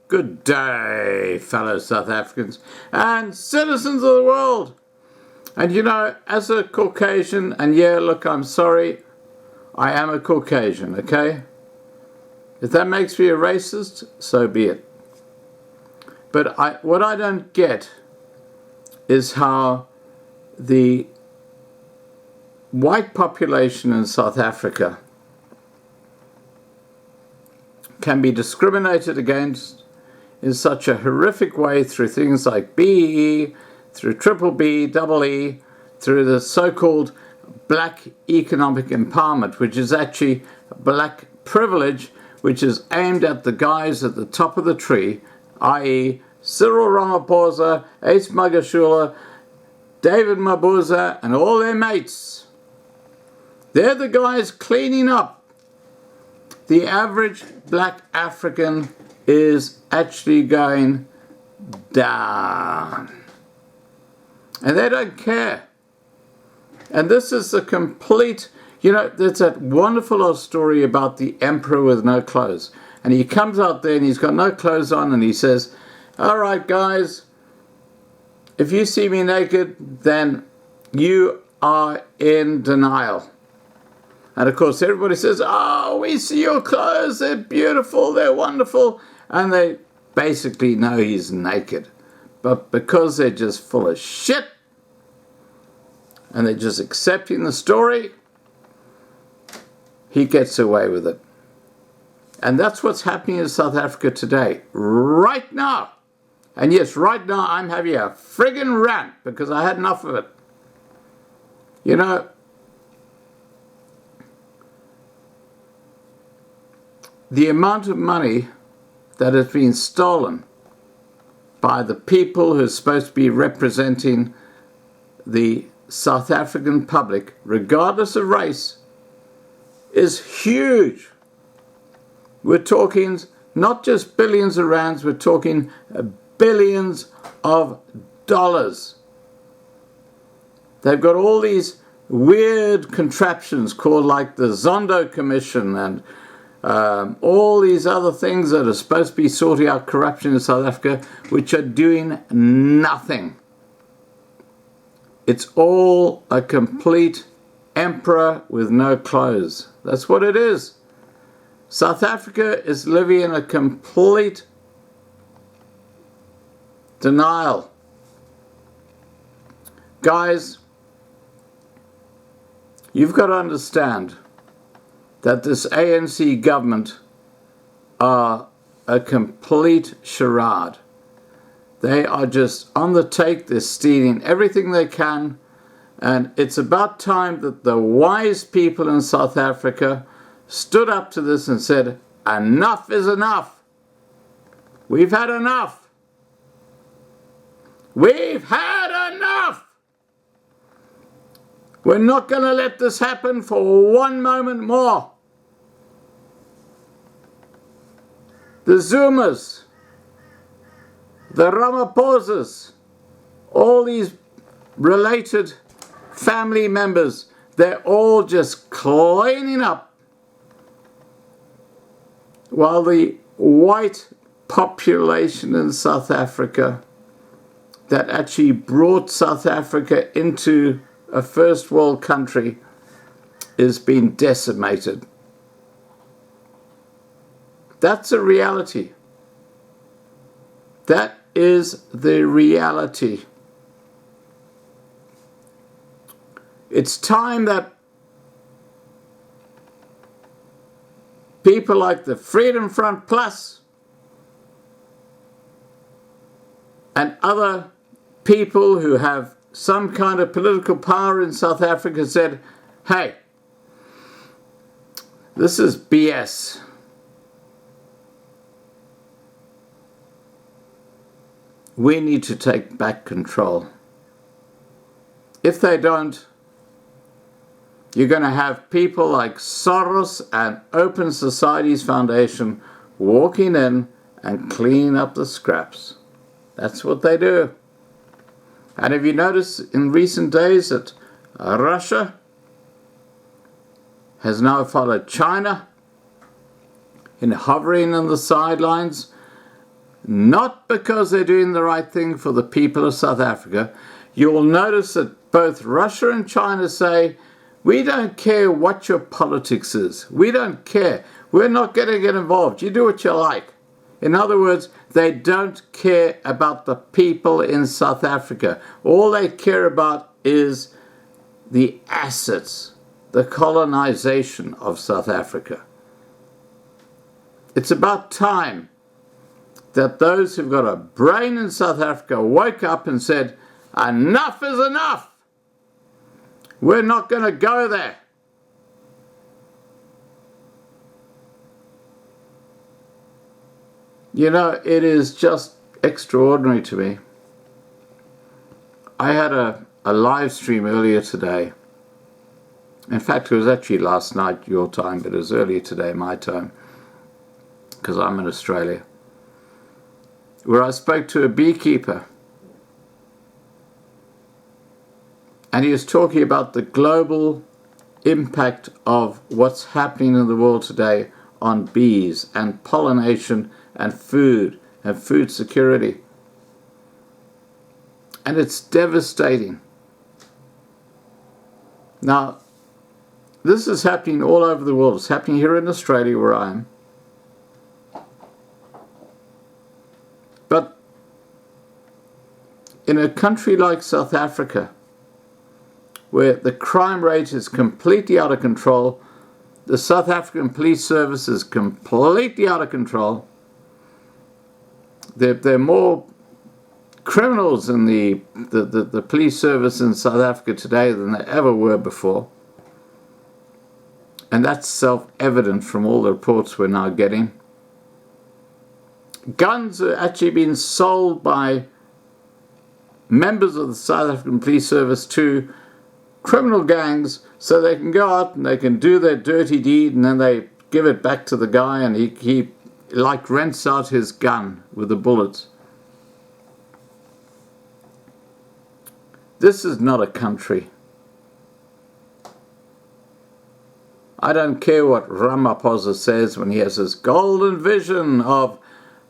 good day, fellow South Africans and citizens of the world. And you know, as a Caucasian, and yeah, look, I'm sorry, I am a Caucasian, okay? If that makes me a racist, so be it. But what I don't get is how the white population in South Africa can be discriminated against in such a horrific way through things like BEE, through triple B, double E, through the so-called black economic empowerment, which is actually black privilege, which is aimed at the guys at the top of the tree, i.e. Cyril Ramaphosa, Ace Magashula, David Mabuza, and all their mates. They're the guys cleaning up. The average black African is actually going down. And they don't care. And this is a complete, you know, there's that wonderful old story about the emperor with no clothes. And he comes out there and he's got no clothes on and he says, all right, guys, if you see me naked, then you are in denial. And of course, everybody says, oh, we see your clothes, they're beautiful, they're wonderful. And they basically know he's naked. But because they're just full of shit, and they're just accepting the story, he gets away with it. And that's what's happening in South Africa today, right now. And yes, right now I'm having a friggin' rant because I had enough of it. You know, the amount of money that has been stolen by the people who are supposed to be representing the South African public, regardless of race, is huge. We're talking not just billions of rands, we're talking billions of dollars. They've got all these weird contraptions called like the Zondo Commission and all these other things that are supposed to be sorting out corruption in South Africa, which are doing nothing. It's all a complete emperor with no clothes. That's what it is. South Africa is living in a complete denial. Guys, you've got to understand that this ANC government are a complete charade. They are just on the take, they're stealing everything they can, and it's about time that the wise people in South Africa stood up to this and said, enough is enough. We've had enough. We've had enough. We're not going to let this happen for one moment more. The Zumas, the Ramaphosas, all these related family members, they're all just cleaning up, while the white population in South Africa that actually brought South Africa into a first world country is being decimated. That's a reality. That is the reality. It's time that people like the Freedom Front Plus and other people who have some kind of political power in South Africa said, hey, this is BS. We need to take back control. If they don't, you're going to have people like Soros and Open Societies Foundation walking in and cleaning up the scraps. That's what they do. And have you noticed in recent days that Russia has now followed China in hovering on the sidelines, not because they're doing the right thing for the people of South Africa. You will notice that both Russia and China say, we don't care what your politics is. We don't care. We're not going to get involved. You do what you like. In other words, they don't care about the people in South Africa. All they care about is the assets, the colonization of South Africa. It's about time that those who've got a brain in South Africa woke up and said, enough is enough. We're not going to go there. You know, it is just extraordinary to me. I had a live stream earlier today. In fact, it was actually last night your time, but it was earlier today my time, because I'm in Australia, where I spoke to a beekeeper. And he was talking about the global impact of what's happening in the world today on bees and pollination and food security. And it's devastating. Now, this is happening all over the world. It's happening here in Australia where I am. But in a country like South Africa, where the crime rate is completely out of control, the South African police service is completely out of control. There are more criminals in the police service in South Africa today than there ever were before. And that's self-evident from all the reports we're now getting. Guns are actually being sold by members of the South African police service to criminal gangs so they can go out and they can do their dirty deed, and then they give it back to the guy, and he like rents out his gun with the bullets. This is not a country. I don't care what Ramaphosa says when he has his golden vision of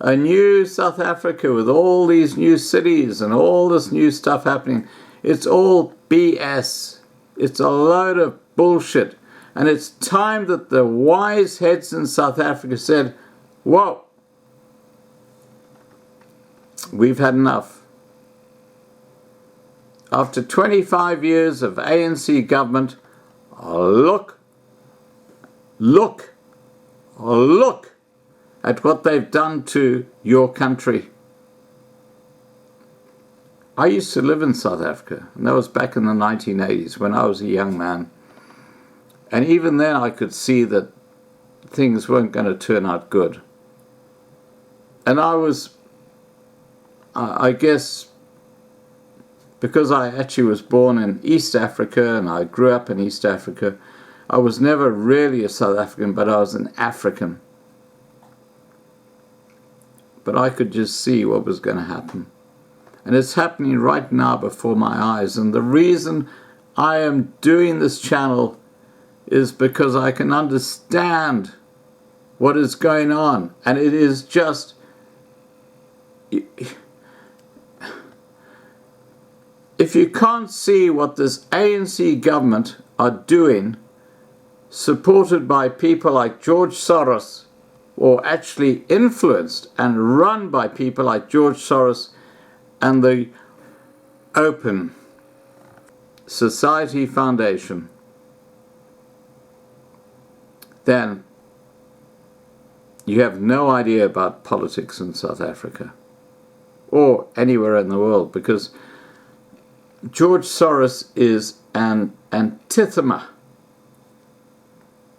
a new South Africa with all these new cities and all this new stuff happening. It's all BS. It's a load of bullshit. And it's time that the wise heads in South Africa said, whoa, we've had enough. After 25 years of ANC government, look at what they've done to your country. I used to live in South Africa, and that was back in the 1980s when I was a young man. And even then I could see that things weren't going to turn out good. And I guess, because I actually was born in East Africa and I grew up in East Africa, I was never really a South African, but I was an African. But I could just see what was going to happen. And it's happening right now before my eyes. And the reason I am doing this channel is because I can understand what is going on. And it is just... If you can't see what this ANC government are doing, supported by people like George Soros, or actually influenced and run by people like George Soros and the Open Society Foundation, then you have no idea about politics in South Africa or anywhere in the world, because George Soros is an anathema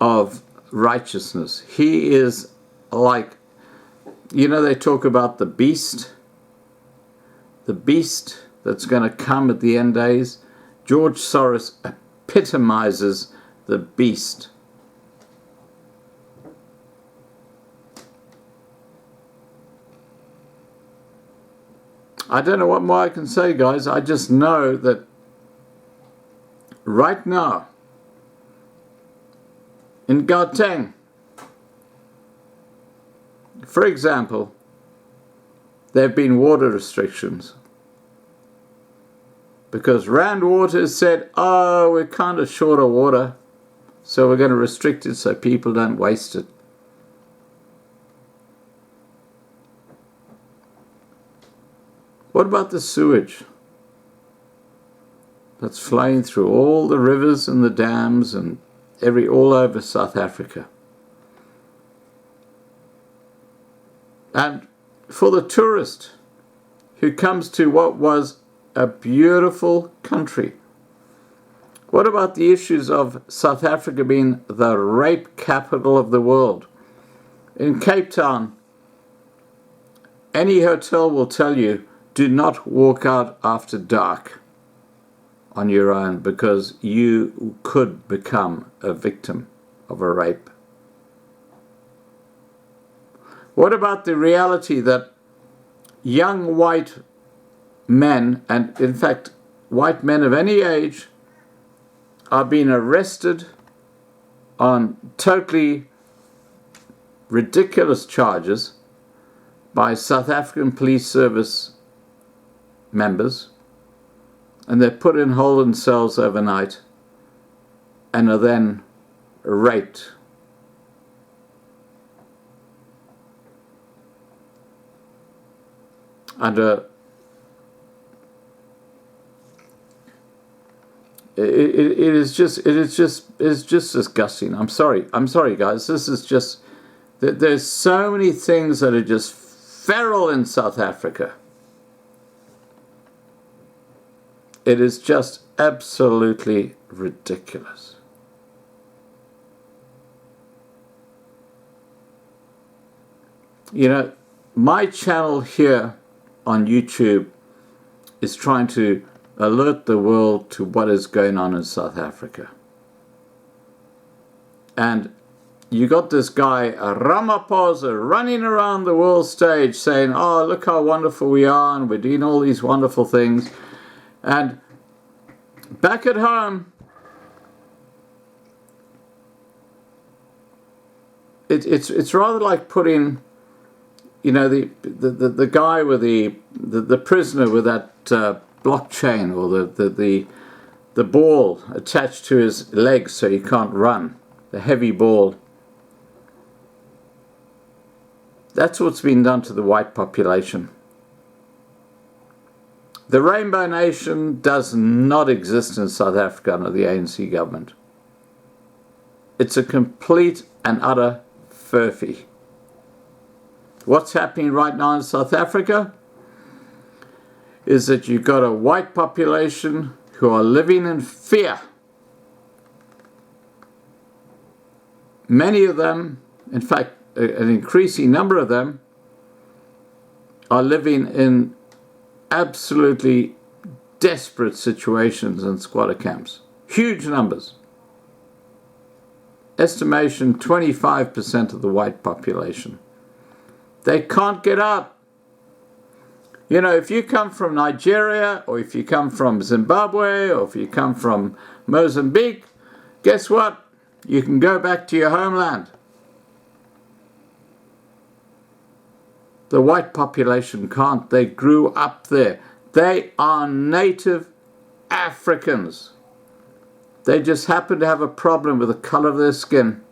of righteousness. He is like, you know, they talk about the beast that's going to come at the end days. George Soros epitomizes the beast. I don't know what more I can say, guys. I just know that right now in Gauteng, for example, there have been water restrictions. Because Rand Waters said, oh, we're kind of short of water, so we're going to restrict it so people don't waste it. What about the sewage that's flowing through all the rivers and the dams and all over South Africa? And for the tourist who comes to what was a beautiful country, what about the issues of South Africa being the rape capital of the world? In Cape Town, any hotel will tell you, do not walk out after dark on your own, because you could become a victim of a rape. What about the reality that young white men, and in fact white men of any age, are being arrested on totally ridiculous charges by South African Police Service members, and they're put in holding cells overnight and are then raped. And it's just disgusting. I'm sorry guys, this is just, there's so many things that are just feral in South Africa. It is just absolutely ridiculous. You know, my channel here on YouTube is trying to alert the world to what is going on in South Africa. And you got this guy, Ramaphosa, running around the world stage saying, oh, look how wonderful we are, and we're doing all these wonderful things. And back at home, it's rather like putting, you know, the guy with the prisoner with that blockchain, or the ball attached to his legs so he can't run, the heavy ball. That's what's been done to the white population. The Rainbow Nation does not exist in South Africa under the ANC government. It's a complete and utter furphy. What's happening right now in South Africa is that you've got a white population who are living in fear. Many of them, in fact, an increasing number of them, are living in absolutely desperate situations in squatter camps. Huge numbers. Estimation 25% of the white population. They can't get out. You know, if you come from Nigeria, or if you come from Zimbabwe, or if you come from Mozambique, guess what? You can go back to your homeland. The white population can't. They grew up there. They are native Africans. They just happen to have a problem with the color of their skin.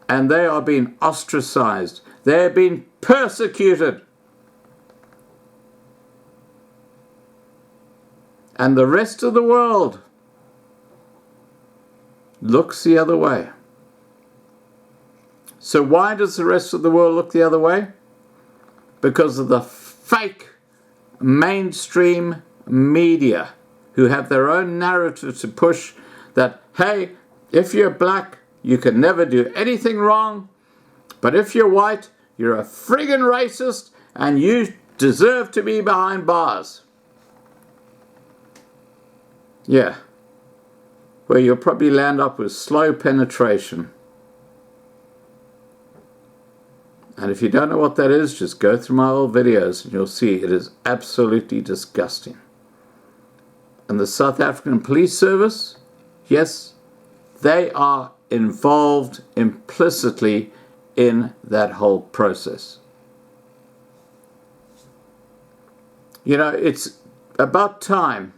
And they are being ostracized. They are being persecuted. And the rest of the world looks the other way. So why does the rest of the world look the other way? Because of the fake mainstream media who have their own narrative to push that, hey, if you're black, you can never do anything wrong, but if you're white, you're a friggin' racist and you deserve to be behind bars. Yeah. Where you'll probably land up with slow penetration. And if you don't know what that is, just go through my old videos and you'll see it is absolutely disgusting. And the South African Police Service, yes, they are involved implicitly in that whole process. You know, it's about time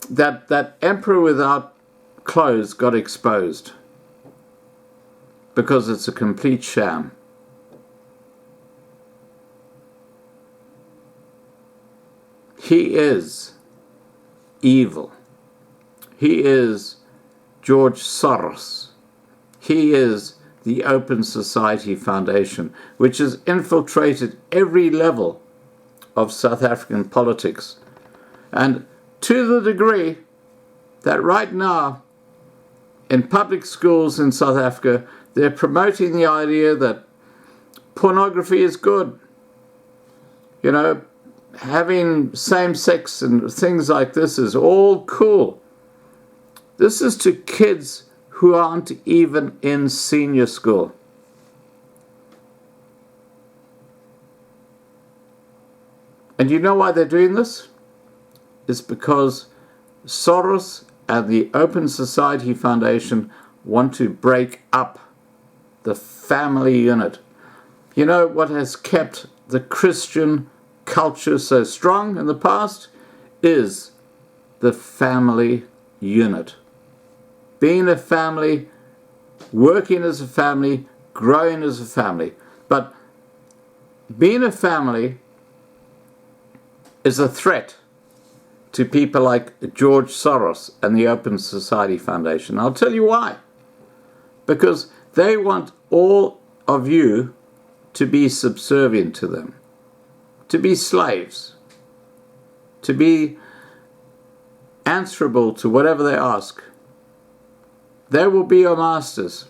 that that emperor without clothes got exposed, because it's a complete sham. He is evil. He is George Soros. He is the Open Society Foundation, which has infiltrated every level of South African politics. And to the degree that right now in public schools in South Africa, they're promoting the idea that pornography is good. You know, having same-sex and things like this is all cool. This is to kids who aren't even in senior school. And you know why they're doing this? It's because Soros and the Open Society Foundation want to break up the family unit. You know what has kept the Christian culture so strong in the past is the family unit. Being a family, working as a family, growing as a family. But being a family is a threat to people like George Soros and the Open Society Foundation. I'll tell you why. Because they want all of you to be subservient to them, to be slaves, to be answerable to whatever they ask. They will be your masters.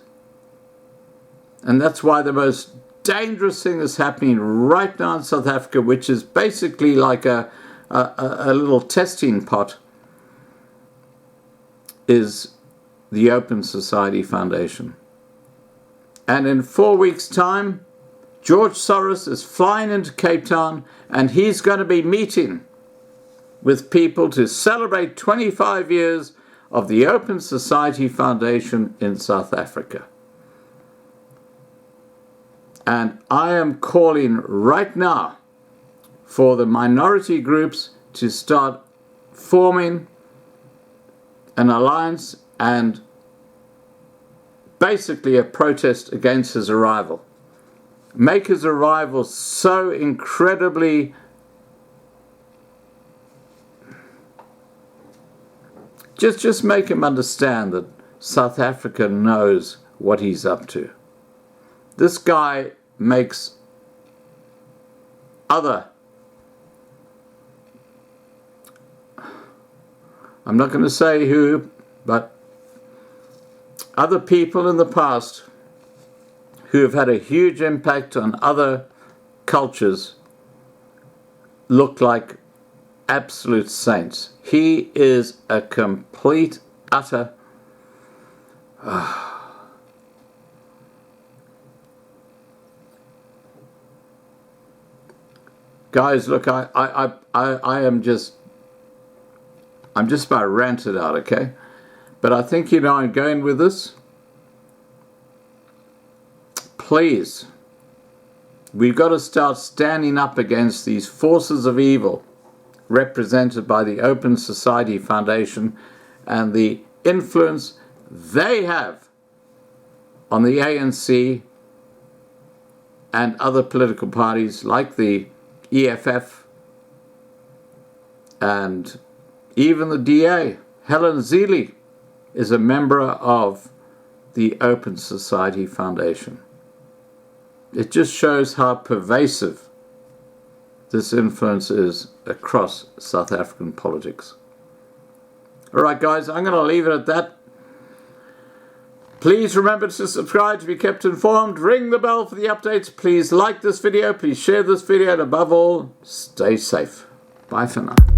And that's why the most dangerous thing that's happening right now in South Africa, which is basically like a little testing pot, is the Open Society Foundation. And in 4 weeks' time, George Soros is flying into Cape Town, and he's going to be meeting with people to celebrate 25 years of the Open Society Foundation in South Africa. And I am calling right now for the minority groups to start forming an alliance and basically a protest against his arrival. Make his arrival so incredibly just make him understand that South Africa knows what he's up to. This guy makes other, I'm not going to say who, but other people in the past who have had a huge impact on other cultures look like absolute saints. He is a complete, utter guys, look, I'm just about ranted out, okay? But I think you know I'm going with this. Please, we've got to start standing up against these forces of evil represented by the Open Society Foundation and the influence they have on the ANC and other political parties like the EFF and even the DA. Helen Zille is a member of the Open Society Foundation. It just shows how pervasive this influence is across South African politics. All right, guys, I'm going to leave it at that. Please remember to subscribe to be kept informed. Ring the bell for the updates. Please like this video. Please share this video. And above all, stay safe. Bye for now.